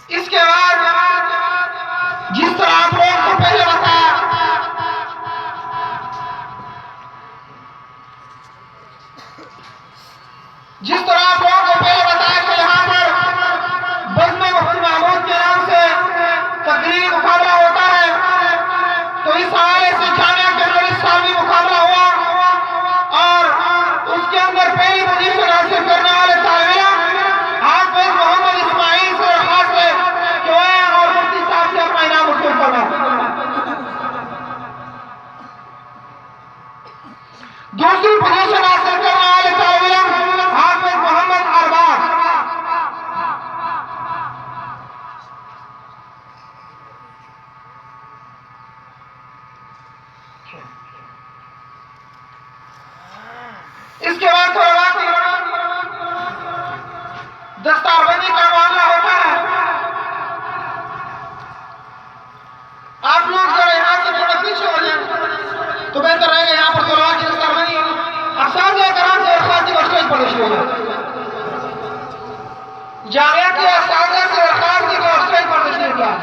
इसके बाद जिस तरह आप लोगों को पहले बताया, जिस तरह आप लोगों को पहले बताया कि यहाँ पर बज़्म मुफ्ती महमूद के नाम से तकरीरी मुकाबला होता है, तो इस हवाले से जामिया के अंदर इस साल भी मुकाबला हुआ और उसके अंदर पहली पोजीशन हासिल करने वाले तालिब हाफिज मोहम्मद इस्माइल से दरख्वास्त है कि वह और मुफ्ती साहब से अपना इनाम वसूल करवाएं। दूसरी पोजीशन हासिल करने वाले तालिब हाफिज मोहम्मद अरबाज। इसके बाद थोड़ा वक्त दस्तारबंदी का मामला होता है। आप लोग जरा यहाँ से थोड़ा पीछे हो जाए तो बेहतर रहेगा। यहाँ पर तलवा की दस्तारबंदी असातिज़ा कराम से दरख्वास्त की स्टेज पर शुरू हो जाए। जामिया के असातिज़ा से दरख्वास्त की स्टेज पर तशरीफ लाएं।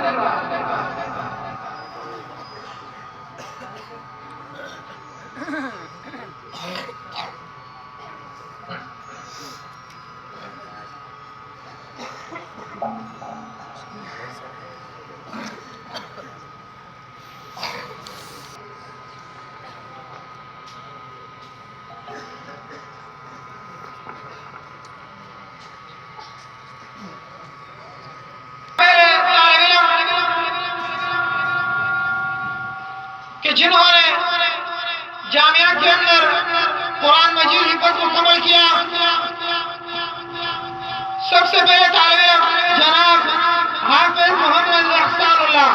कि जिन्होंने जामिया के अंदर कुरान मजीद हिफ्ज़ मुकम्मल किया, सबसे पहले तालिब जनाब हाफिज मोहम्मद अहसानुल्लाह।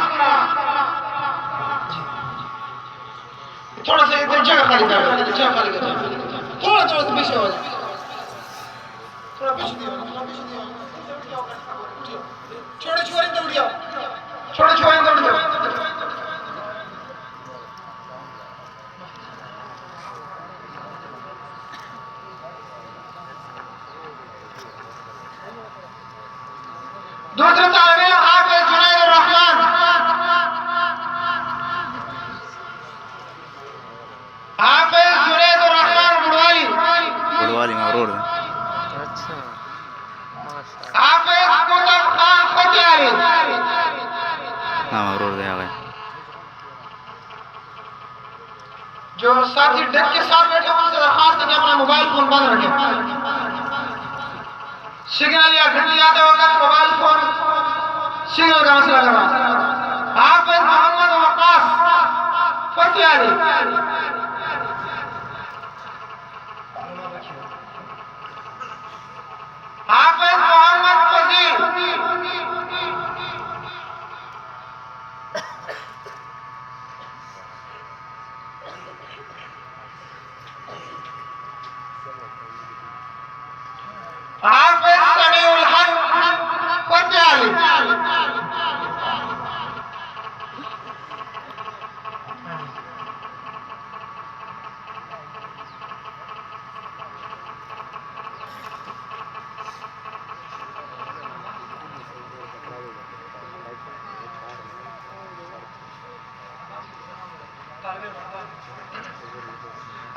थोड़ा सा इधर जगह खाली कर, जगह खाली कर, थोड़ा सा पीछे हो जाए, थोड़ा पीछे दियो, छोटे छोटे दौड़ जाओ, छोटे छोटे दौड़ जाओ। दूसरे तालिब हाफिज जुनैद रहमान। हाफिज जुनैद रहमान गुड़वाली मरूर। अच्छा, हाफिज कुतुब खान खतियारी। हाँ मरूर दे आ गए। जो साथी डेस्क के साथ बैठे उनसे दरख्वास्त है कि अपना मोबाइल फोन बंद रखें। सिग्नल या घंटी आते वक्त मोबाइल फोन सिग्नल का मसला करना। हाफिज मोहम्मद वकास फतियारी। हाफिज मोहम्मद फजील। हाफिज समीउल हक फतियाली।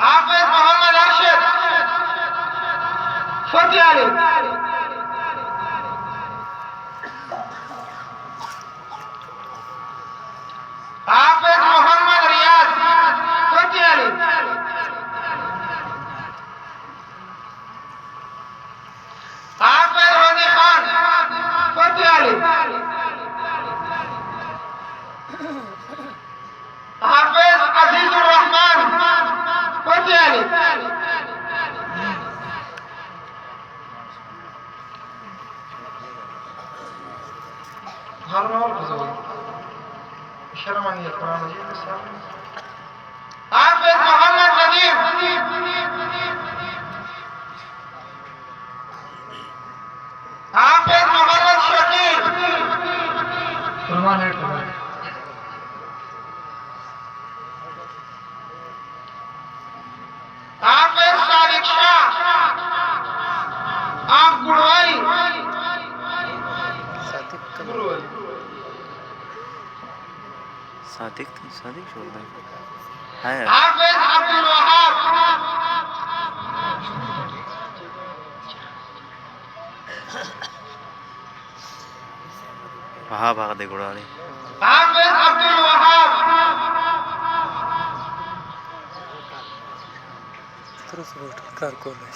हाफिज मोहम्मद अरशद फतियाली। हाफिज मोहम्मद रियाज फतियाली। हाफिज रोजी खान फतियाली। हाफिज अजीजुर रहमान फतियाली। शर्मानियत कुरान मजीद में सामने। हाफिज मोहम्मद नदीम। हाफिज मोहम्मद शकील। हाफिज सादिक शाह आप गुड़वाली। सादिक छोड़ दे है हाफिज अब्दुल वहाब, वहाँ भाग दे गुड़ाली हाफिज अब्दुल वहाब, तरह से कार कौन है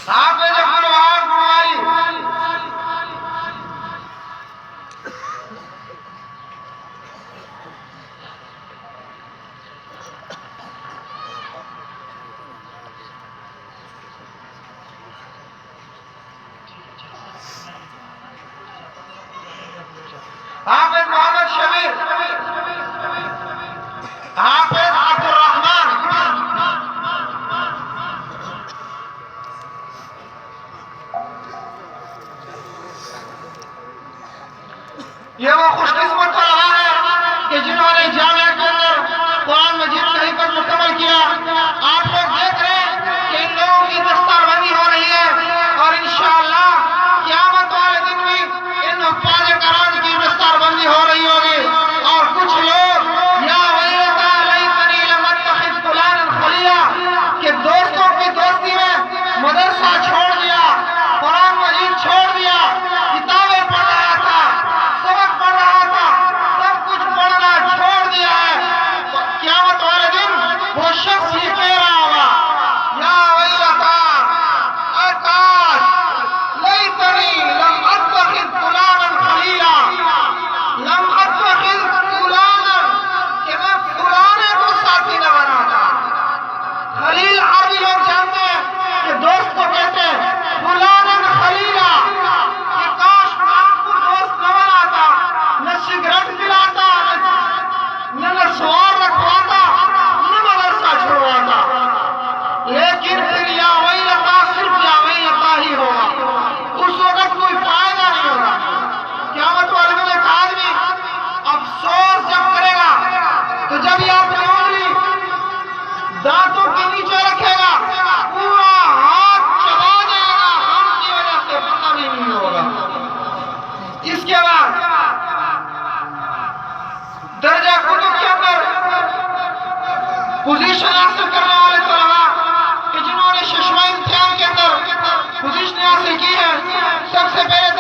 हाफिज अब्दुल वहाब गुड़वाली, हाफिज मोहम्मद शबीर, हाफिज अब्दुल रहमान, ये वो खुशकिस्मत तलबा है कि जिन्होंने जामिया के अंदर कुरान मजीद का हिफ्ज़ मुकम्मल किया। आप लोग देख रहे हैं कि इन लोगों की दस्तारबंदी हो रही है और इंशाअल्लाह क़यामत वाले दिन भी इन हुफ्फ़ाज़ कराम की दस्तारबंदी हो रही होगी। और कुछ लोग या वैलता लैतनी लम अत्तखिज़ फुलानन खलीला के दोस्तों की दोस्ती में मदरसा छोड़ दिया, कुरान मजीद छोड़ दिया, किताबें पढ़ रहा था, सबक पढ़ रहा था, सब कुछ पढ़ना छोड़ दिया है। तो क़यामत वाले दिन वो शख्स ये कह रहा होगा, या वैलता आकाश लैतनी लम अत्तखिज़ फुलानन खलीला, लम अत्तखिज़ फुलानन कि मैं फुलाने को साथी न बनाता। खलील अरबी लोग जानते हैं कि दोस्त को कहते हैं, फुलानन खलीला कि काश मैं आपको दोस्त न बनाता, न सिगरेट पिलाता, न नस्वार रखवाता, न मदरसा छुड़वाता। लेकिन फिर या वैलता सिर्फ या वैलता ही होगा, उस वक्त कोई फायदा नहीं होगा। क़यामत वाले दिन एक आदमी अफसोस जब करेगा तो जब ये अपनी उंगली दांतों के नीचे रखेगा, पूरा हाथ चबा जाएगा, हम की वजह से पता भी नहीं होगा। इसके बाद दर्जा कुतुब के अंदर पोजीशन हासिल करने वाले तलबा कि जिन्होंने शशवा इम्तिहान के अंदर पोजीशन हासिल की है, सबसे पहले